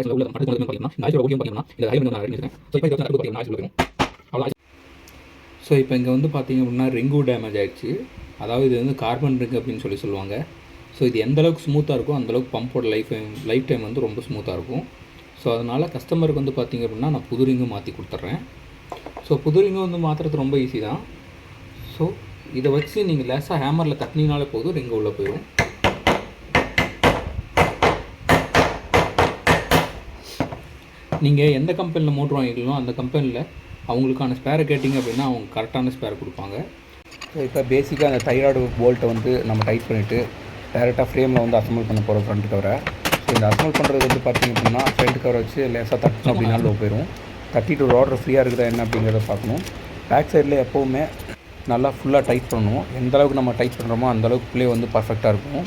Relax உள்ள படுத்து பார்த்தீங்கன்னா இந்த ஆயிலோட ஓடியும் பார்த்தீங்கன்னா இந்த ஆயில் நான் ரெடி பண்ணிருக்கேன். ஸோ இப்போ இதை வந்து ஆயில் சொல்லுவேன். அவ்வளோ. ஸோ இப்போ இங்கே வந்து பார்த்தீங்க அப்படின்னா ரிங்கு டேமேஜ் ஆகிடுச்சு. அதாவது இது வந்து கார்பன் ரிங் அப்படின்னு சொல்லுவாங்க. ஸோ இது எந்த அளவுக்கு ஸ்மூத்தாக இருக்கும் அந்தளவுக்கு பம்போட லைஃப் டைம் வந்து ரொம்ப ஸ்மூத்தாக இருக்கும். ஸோ அதனால் கஸ்டமருக்கு வந்து பார்த்திங்க அப்படின்னா நான் புது ரிங்கும் மாற்றி கொடுத்துட்றேன். ஸோ புது ரிங்கு வந்து மாற்றுறது ரொம்ப ஈஸி தான். ஸோ இதை வச்சு நீங்கள் லேசாக ஹேமரில் தட்டினீங்கனாலே போதும், ரிங்கு உள்ளே போயிடும். நீங்கள் எந்த கம்பெனியில் மோட்ரு வாங்கிக்கலாம் அந்த கம்பெனியில் அவங்களுக்கான ஸ்பேரை கேட்டிங்க அப்படின்னா அவங்க கரெக்டான ஸ்பேர் கொடுப்பாங்க. ஸோ இப்போ பேசிக்காக அந்த தைராய்டு போல்ட்டை வந்து நம்ம டைட் பண்ணிவிட்டு டேரெக்டாக ஃப்ரேமில் வந்து அசம்பிள் பண்ண போகிறோம் ஃப்ரண்ட் கவரை. ஸோ இந்த அசம்பிள் பண்ணுறது வந்து பார்த்திங்க அப்படின்னா ஃப்ரண்ட் கவரை வச்சு லேசாக தட்டணும் அப்படின்னா லோ போயிடும். தட்டிட்டு ஒரு ஆர்டர் ஃப்ரீயாக இருக்குதா என்ன அப்படிங்கிறத பார்க்கணும். பேக் சைடில் எப்போவுமே நல்லா ஃபுல்லாக டைட் பண்ணணும். எந்த அளவுக்கு நம்ம டைட் பண்ணுறோமோ அந்தளவுக்கு ப்ளே வந்து பர்ஃபெக்டாக இருக்கும்.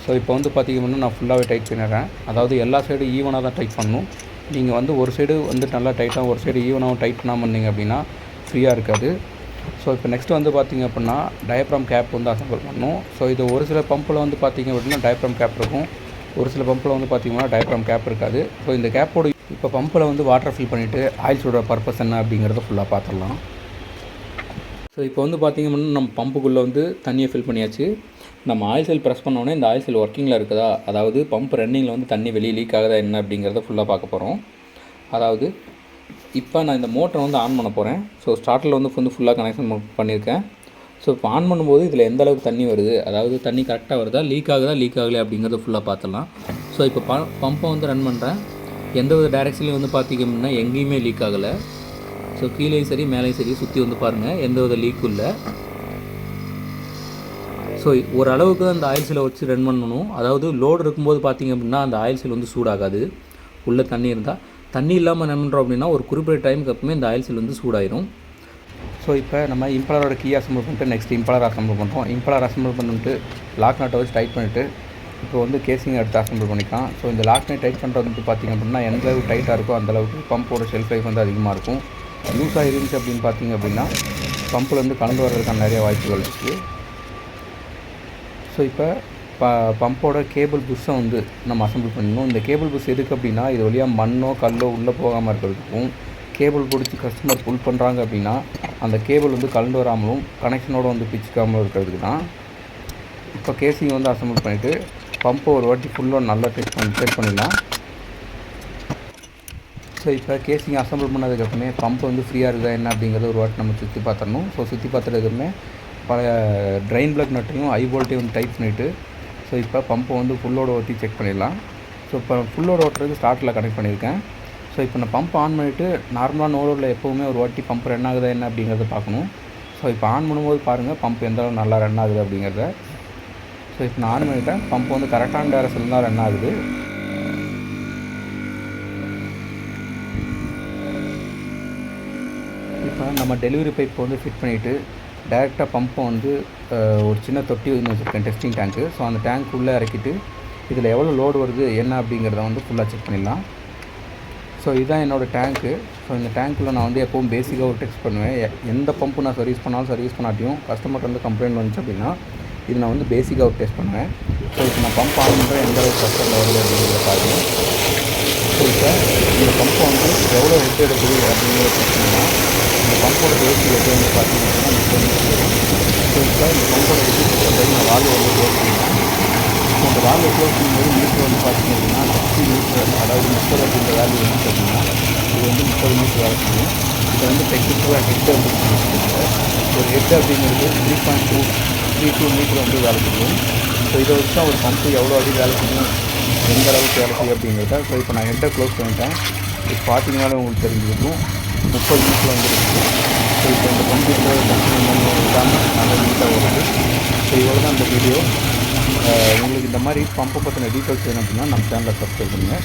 ஸோ இப்போ வந்து பார்த்திங்க அப்படின்னா நான் ஃபுல்லாகவே டைட் பண்ணிடுறேன். அதாவது எல்லா சைடும் ஈவனாக தான் டைட் பண்ணணும். நீங்கள் வந்து ஒரு சைடு வந்து நல்லா டைட்டாக ஒரு சைடு ஈவனாகவும் டைட் பண்ணாமல் இருந்தீங்க அப்படின்னா ஃப்ரீயாக இருக்காது. ஸோ இப்போ நெக்ஸ்ட்டு வந்து பார்த்திங்க அப்படின்னா டயப்ராம் கேப் வந்து அசம்பிள் பண்ணணும். ஸோ இது ஒரு சில பம்பில் வந்து பார்த்திங்க அப்படின்னா டயப்ராம் கேப் இருக்கும், ஒரு சில பம்பில் வந்து பார்த்திங்கன்னா டயப்ராம் கேப் இருக்காது. ஸோ இந்த கேப்போட இப்போ பம்பில் வந்து வாட்டர் ஃபில் பண்ணிவிட்டு ஆயில்ஸோட பர்பஸ் என்ன அப்படிங்கிறத ஃபுல்லாக பார்த்துடலாம். ஸோ இப்போ வந்து பார்த்திங்க அப்படின்னா நம்ம பம்புக்குள்ளே வந்து தண்ணியை ஃபில் பண்ணியாச்சு. நம்ம ஆயில் செல் ப்ரெஸ் பண்ணோன்னே இந்த ஆயில் செல் ஒர்க்கிங்கில் இருக்குதா, அதாவது பம்ப் ரன்னிங்கில் வந்து தண்ணி வெளியே லீக் ஆகுதா என்ன அப்படிங்கிறத ஃபுல்லாக பார்க்க போகிறோம். அதாவது இப்போ நான் இந்த மோட்டரை வந்து ஆன் பண்ண போகிறேன். ஸோ ஸ்டார்டரில் வந்து ஃபுல்லாக கனெக்ஷன் பண்ணியிருக்கேன். ஸோ இப்போ ஆன் பண்ணும்போது இதில் எந்த அளவுக்கு தண்ணி வருது, அதாவது தண்ணி கரெக்டாக வருதா, லீக் ஆகுதா லீக் ஆகலை அப்படிங்கிறத ஃபுல்லாக பார்த்துடலாம். ஸோ இப்போ பம்பை வந்து ரன் பண்ணுறேன். எந்த ஒரு டைரெக்ஷன்லையும் வந்து பார்த்திங்க அப்படின்னா எங்கேயுமே லீக் ஆகலை. ஸோ கீழேயும் சரி மேலேயும் சரி சுற்றி வந்து பாருங்கள், எந்த வித லீக்கும் இல்லை. ஸோ ஓரளவுக்கு தான் அந்த ஆயில் செல்லை வச்சு ரன் பண்ணணும். அதாவது லோடு இருக்கும்போது பார்த்திங்க அப்படின்னா அந்த ஆயில் செல் வந்து சூடாகாது. உள்ளே தண்ணி இருந்தால், தண்ணி இல்லாமல் ரன் பண்ணுறோம் அப்படின்னா ஒரு குறிப்பிட்ட டைமுக்கு அப்புறமே இந்த ஆயில் செல் வந்து சூடாயிரும். ஸோ இப்போ நம்ம இம்பலரோட கீ அசம்பிள் பண்ணிட்டு நெக்ஸ்ட் இம்பலர் அசம்பிள் பண்ணுறோம். இம்பலர் அசம்பிள் பண்ணிட்டு லாக் நாட்டை வச்சு டைட் பண்ணிவிட்டு இப்போ வந்து கேசிங் எடுத்து அசம்பிள் பண்ணிக்கலாம். ஸோ இந்த லாக் நட் டைட் பண்ணுறது வந்து பார்த்திங்க அப்படின்னா எந்த அளவுக்கு டைட்டாக இருக்கோ அந்தளவுக்கு பம்போட ஷெல்ஃப் லைஃப் வந்து அதிகமாக இருக்கும். லூஸாக இருந்துச்சு அப்படின்னு பார்த்திங்க அப்படின்னா பம்பில் வந்து கலந்து வர்றதுக்கான நிறைய வாய்ப்புகள் இருக்குது. ஸோ இப்போ பம்போட கேபிள் புஷ்ஷை வந்து நம்ம அசம்பிள் பண்ணணும். இந்த கேபிள் புஷ் எதுக்கு அப்படின்னா இது வழியாக மண்ணோ கல்லோ உள்ளே போகாமல் இருக்கிறதுக்கும், கேபிள் பிடிச்சி கஸ்டமர் புல் பண்ணுறாங்க அப்படின்னா அந்த கேபிள் வந்து கலந்து வராமலும் கனெக்ஷனோடு வந்து பிச்சுக்காமலும் இருக்கிறதுக்கு தான். இப்போ கேசிங் வந்து அசம்பிள் பண்ணிவிட்டு பம்பை ஒரு வாட்டி ஃபுல்லாக நல்லா செக் பண்ணிடலாம். ஸோ இப்போ கேசிங் அசம்பிள் பண்ணதுக்கப்புறமே பம்பு வந்து ஃப்ரீயாக இருக்குதா என்ன அப்படிங்கிறத ஒரு வாட்டி நம்ம சுற்றி பார்த்துடணும். ஸோ சுற்றி பார்த்துறதுக்குமே பழைய ட்ரைன் பிளக் நட்டையும் ஐ போல்ட்டையும் வந்து டைட் பண்ணிவிட்டு ஸோ இப்போ பம்பை வந்து ஃபுல்லோட ஓட்டி செக் பண்ணிடலாம். ஸோ இப்போ ஃபுல்லோட ஓட்டுறதுக்கு ஸ்டார்ட்டில் கனெக்ட் பண்ணியிருக்கேன். ஸோ இப்போ நான் பம்ப் ஆன் பண்ணிவிட்டு நார்மலாக நோலோடில் எப்போவுமே ஒரு வாட்டி பம்ப் ரன் ஆகுதா என்ன அப்படிங்கிறத பார்க்கணும். ஸோ இப்போ ஆன் பண்ணும்போது பாருங்கள் பம்ப் எந்த அளவு நல்லா ரன் ஆகுது அப்படிங்கிறத. ஸோ இப்போ நான் ஆன் பண்ணிவிட்டேன். பம்ப் வந்து கரெக்டான டேரக்ஷனில் தான் ரன் ஆகுது. இப்போ நம்ம டெலிவரி பைப் வந்து ஃபிட் பண்ணிவிட்டு டேரெக்டாக பம்பை வந்து ஒரு சின்ன தொட்டி வந்து வச்சுருக்கேன், டெஸ்டிங் டேங்க்கு. ஸோ அந்த டேங்க் உள்ளே இறக்கிட்டு இதில் எவ்வளோ லோடு வருது என்ன அப்படிங்கிறத வந்து ஃபுல்லாக செக் பண்ணிடலாம். ஸோ இதுதான் என்னோடய டேங்க்கு. ஸோ இந்த டேங்க்கில் நான் வந்து எப்போவும் பேசிக்காக ஒரு டெஸ்ட் பண்ணுவேன். எந்த பம்பு நான் சர்வீஸ் பண்ணாலும் சர்வீஸ் பண்ணாட்டியும் கஸ்டமர்கிட்ட வந்து கம்ப்ளைண்ட் வந்துச்சு அப்படின்னா இது நான் வந்து பேசிக்காக ஒரு டெஸ்ட் பண்ணுவேன். ஸோ இப்போ நான் பம்ப் ஆன் பண்ணுறேன், எந்த அளவுக்கு கஸ்டமர் வருது அப்படிங்கிறத பாருங்கள். ஸோ இப்போ இந்த பம்பை வந்து எவ்வளோ ஹெட் எடுக்குது அப்படிங்கிறத செக் பண்ணலாம். இந்த பம்போட பேசி ஹெட் வந்து பார்த்திங்க அப்படின்னா 30 மீட்டர் வரும். ஸோ இப்போ இந்த பம்போட ஹெட் பண்ணுறது நான் வால்வு வந்து க்ளோஸ் பண்ணுவேன். ஸோ அந்த வால்வை க்ளோஸ் பண்ணும்போது மீட்டர் வந்து பார்த்திங்க அப்படின்னா 60 மீட்டர், அதாவது 30 அப்படின்ற வேல்யூ வந்து பார்த்திங்கன்னா இது வந்து 30 மீட்டர் வேலை செய்யும். இதை வந்து டெக்னிக்கலாக ஹெட் அப்படின்னு சொல்லியிருக்காங்க. ஒரு ஹெட் அப்படிங்கிறது 3.232 மீட்டர் வந்து வேலை செய்யும். ஸோ இதை வச்சு தான் ஒரு பம்பு எவ்வளோ அடி வேலை செய்யும், எந்த அளவுக்கு வேலை செய்யும் அப்படிங்கிறத. ஸோ இப்போ நான் ஹெட்டை க்ளோஸ் பண்ணிட்டேன். இப்போ பார்த்தீங்கன்னாலும் உங்களுக்கு தெரிஞ்சுருக்கும் 30 மீட்டரில் வந்துருக்கு. ஸோ இப்போ இந்த பம்பு இல்லாமல் நல்ல நீட்டாக வருது. ஸோ இவ்வளோ தான் இந்த வீடியோ. உங்களுக்கு இந்த மாதிரி பம்பை பற்றின டீட்டெயில்ஸ் வேணும் அப்படின்னா நம்ம சேனலை சப்ஸ்கிரைப் பண்ணுங்கள்.